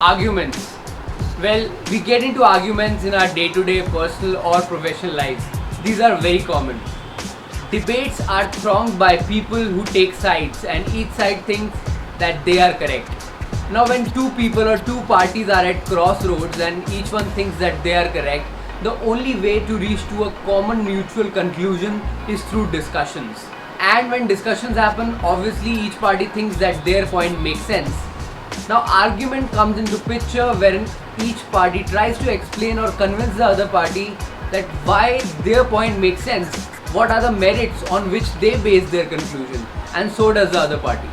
Arguments. Well, we get into arguments in our day-to-day personal or professional lives. These are very common. Debates are thronged by people who take sides and each side thinks that they are correct. Now when two people or two parties are at crossroads and each one thinks that they are correct, the only way to reach to a common mutual conclusion is through discussions. And when discussions happen, obviously each party thinks that their point makes sense. Now argument comes into picture wherein each party tries to explain or convince the other party that why their point makes sense, what are the merits on which they base their conclusion, and so does the other party.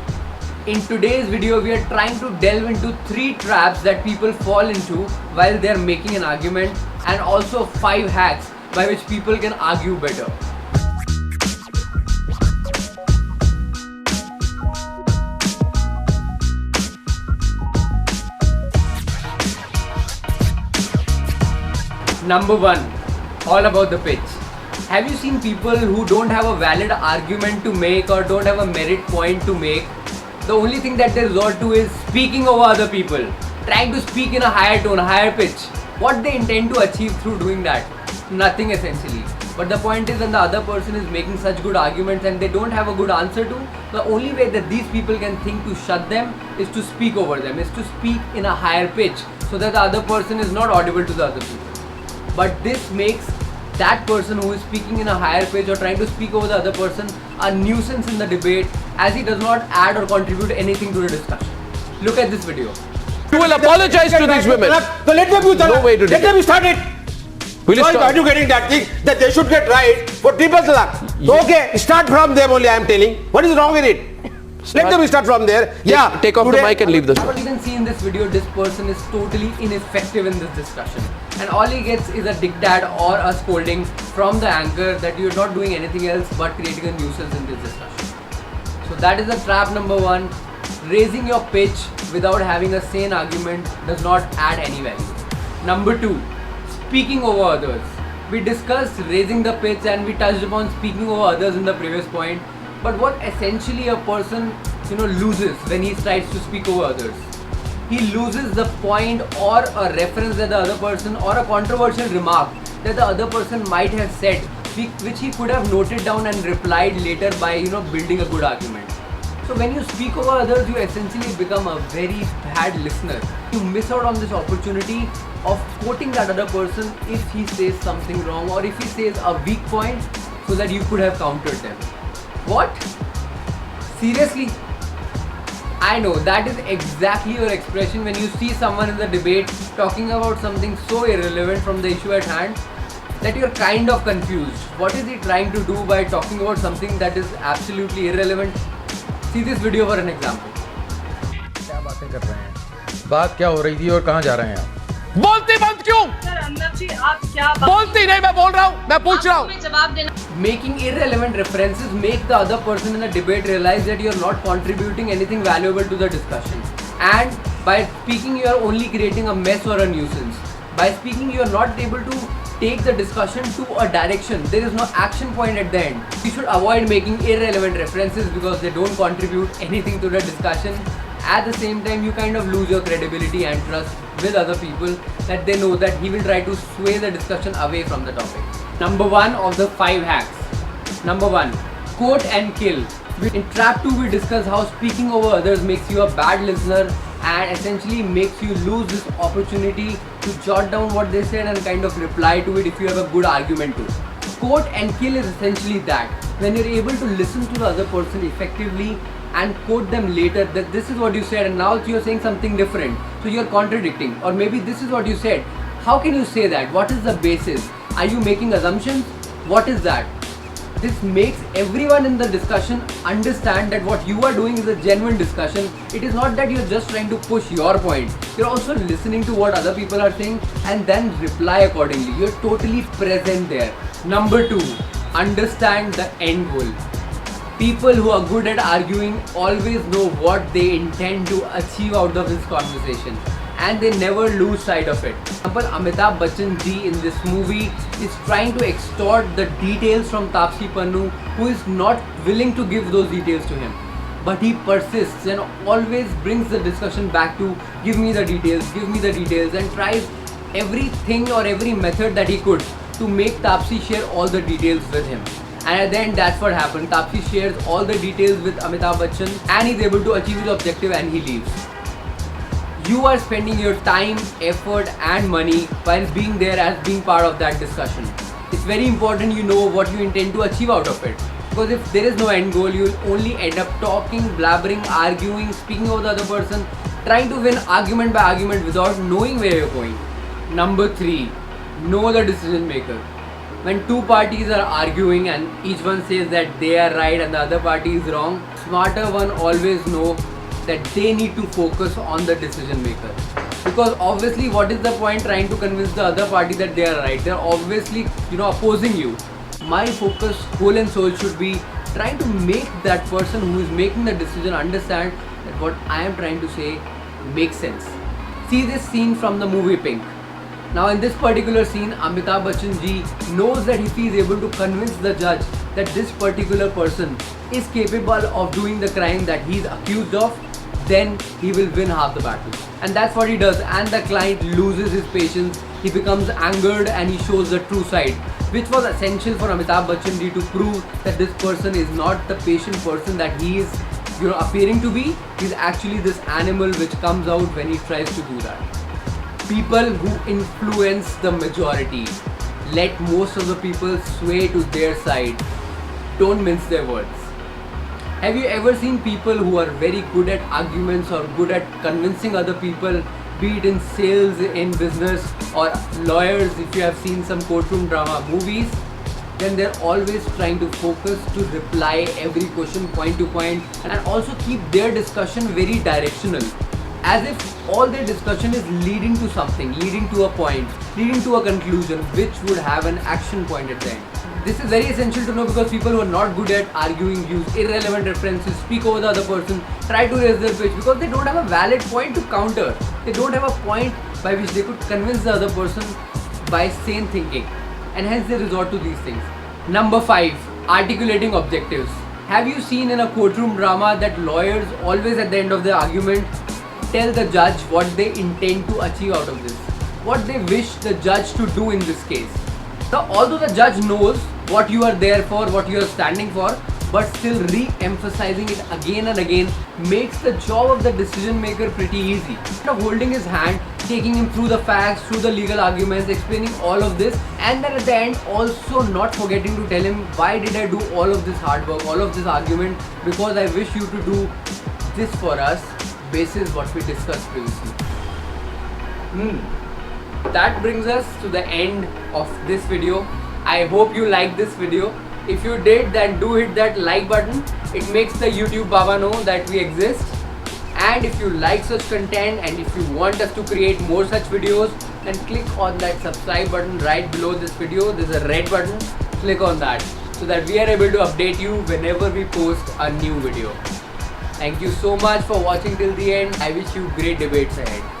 In today's video, we are trying to delve into 3 traps that people fall into while they are making an argument, and also 5 hacks by which people can argue better. Number 1, all about the pitch. Have you seen people who don't have a valid argument to make or don't have a merit point to make? The only thing that they resort to is speaking over other people, trying to speak in a higher tone, higher pitch. What they intend to achieve through doing that? Nothing essentially. But the point is when the other person is making such good arguments and they don't have a good answer to, the only way that these people can think to shut them is to speak over them, is to speak in a higher pitch so that the other person is not audible to the other people. But this makes that person who is speaking in a higher pitch or trying to speak over the other person a nuisance in the debate, as he does not add or contribute anything to the discussion. Look at this video. You will apologize to these women. So let them use No way to let them start it. Will you So stop? are you getting that thing that they should get right for triple talaq? So okay, start from them only. I am telling. What is wrong with it? Let them start from there. Yeah. Take off the mic and leave this But one. you can see in this video, this person is totally ineffective in this discussion. And all he gets is a diktat or a scolding from the anchor that you're not doing anything else but creating a nuisance in this discussion. So that is the trap number 1. Raising your pitch without having a sane argument does not add any value. Number 2, speaking over others. We discussed raising the pitch and we touched upon speaking over others in the previous point. But what essentially a person loses when he tries to speak over others? He loses the point or a reference that the other person or a controversial remark that the other person might have said, which he could have noted down and replied later by building a good argument. So when you speak over others, you essentially become a very bad listener. You miss out on this opportunity of quoting that other person if he says something wrong or if he says a weak point so that you could have countered them. What? Seriously? I know that is exactly your expression when you see someone in the debate talking about something so irrelevant from the issue at hand that you're kind of confused. What is he trying to do by talking about something that is absolutely irrelevant? See this video for an example. क्या बातें कर रहे हैं? बात क्या हो रही थी और कहाँ जा रहे हैं आप? बोलती बंद क्यों? सर अंदर जी आप क्या बोलती नहीं, मैं बोल रहा हूँ, मैं पूछ रहा हूँ. हमें जवाब देना. Making irrelevant references make the other person in the debate realize that you're not contributing anything valuable to the discussion. And by speaking, you're only creating a mess or a nuisance. By speaking, you're not able to take the discussion to a direction. There is no action point at the end. You should avoid making irrelevant references because they don't contribute anything to the discussion. At the same time, you kind of lose your credibility and trust with other people that they know that he will try to sway the discussion away from the topic. Number 1 of the 5 hacks. Number 1, quote and kill. In trap 2, we discuss how speaking over others makes you a bad listener and essentially makes you lose this opportunity to jot down what they said and kind of reply to it if you have a good argument to it. Quote and kill is essentially that. When you're able to listen to the other person effectively and quote them later that this is what you said and now you're saying something different. So you're contradicting, or maybe this is what you said. How can you say that? What is the basis? Are you making assumptions? What is that? This makes everyone in the discussion understand that what you are doing is a genuine discussion. It is not that you're just trying to push your point. You're also listening to what other people are saying and then reply accordingly. You're totally present there. Number 2, understand the end goal. People who are good at arguing always know what they intend to achieve out of this conversation and they never lose sight of it. For example, Amitabh Bachchan ji in this movie is trying to extort the details from Taapsee Pannu, who is not willing to give those details to him. but he persists and always brings the discussion back to give me the details, and tries everything or every method that he could to make Taapsee share all the details with him. And at the end, that's what happened. Taapsee shares all the details with Amitabh Bachchan and he's able to achieve his objective and he leaves. You are spending your time, effort and money while being there as being part of that discussion. It's very important you know what you intend to achieve out of it. Because if there is no end goal, you will only end up talking, blabbering, arguing, speaking over the other person, trying to win argument by argument without knowing where you're going. Number 3, know the decision maker. When two parties are arguing and each one says that they are right and the other party is wrong, smarter one always know that they need to focus on the decision maker. Because obviously what is the point trying to convince the other party that they are right? They are obviously opposing you. My focus, whole and soul, should be trying to make that person who is making the decision understand that what I am trying to say makes sense. See this scene from the movie Pink. Now in this particular scene, Amitabh Bachchan ji knows that if he is able to convince the judge that this particular person is capable of doing the crime that he is accused of, then he will win half the battle. And that's what he does, and the client loses his patience, he becomes angered and he shows the true side, which was essential for Amitabh Bachchan ji to prove that this person is not the patient person that he is appearing to be. He's actually this animal which comes out when he tries to do that. People who influence the majority, let most of the people sway to their side. Don't mince their words. Have you ever seen people who are very good at arguments or good at convincing other people, be it in sales, in business, or lawyers? If you have seen some courtroom drama movies, then they're always trying to focus to reply every question point to point and also keep their discussion very directional, as if all their discussion is leading to something, leading to a point, leading to a conclusion which would have an action point at the end. This is very essential to know because people who are not good at arguing use irrelevant references, speak over the other person, try to raise their pitch because they don't have a valid point to counter. They don't have a point by which they could convince the other person by sane thinking, and hence they resort to these things. Number 5, articulating objectives. Have you seen in a courtroom drama that lawyers always at the end of the argument tell the judge what they intend to achieve out of this, what they wish the judge to do in this case? So although the judge knows what you are there for, what you are standing for, but still re-emphasizing it again and again makes the job of the decision maker pretty easy. Holding his hand, taking him through the facts, through the legal arguments, explaining all of this, and then at the end also not forgetting to tell him why did I do all of this hard work, all of this argument, because I wish you to do this for us, basis what we discussed previously. That brings us to the end of this video. I hope you liked this video. If you did, then do hit that like button. It makes the YouTube Baba know that we exist. And if you like such content and if you want us to create more such videos, then click on that subscribe button right below this video. There's a red button. Click on that so that we are able to update you whenever we post a new video. Thank you so much for watching till the end. I wish you great debates ahead.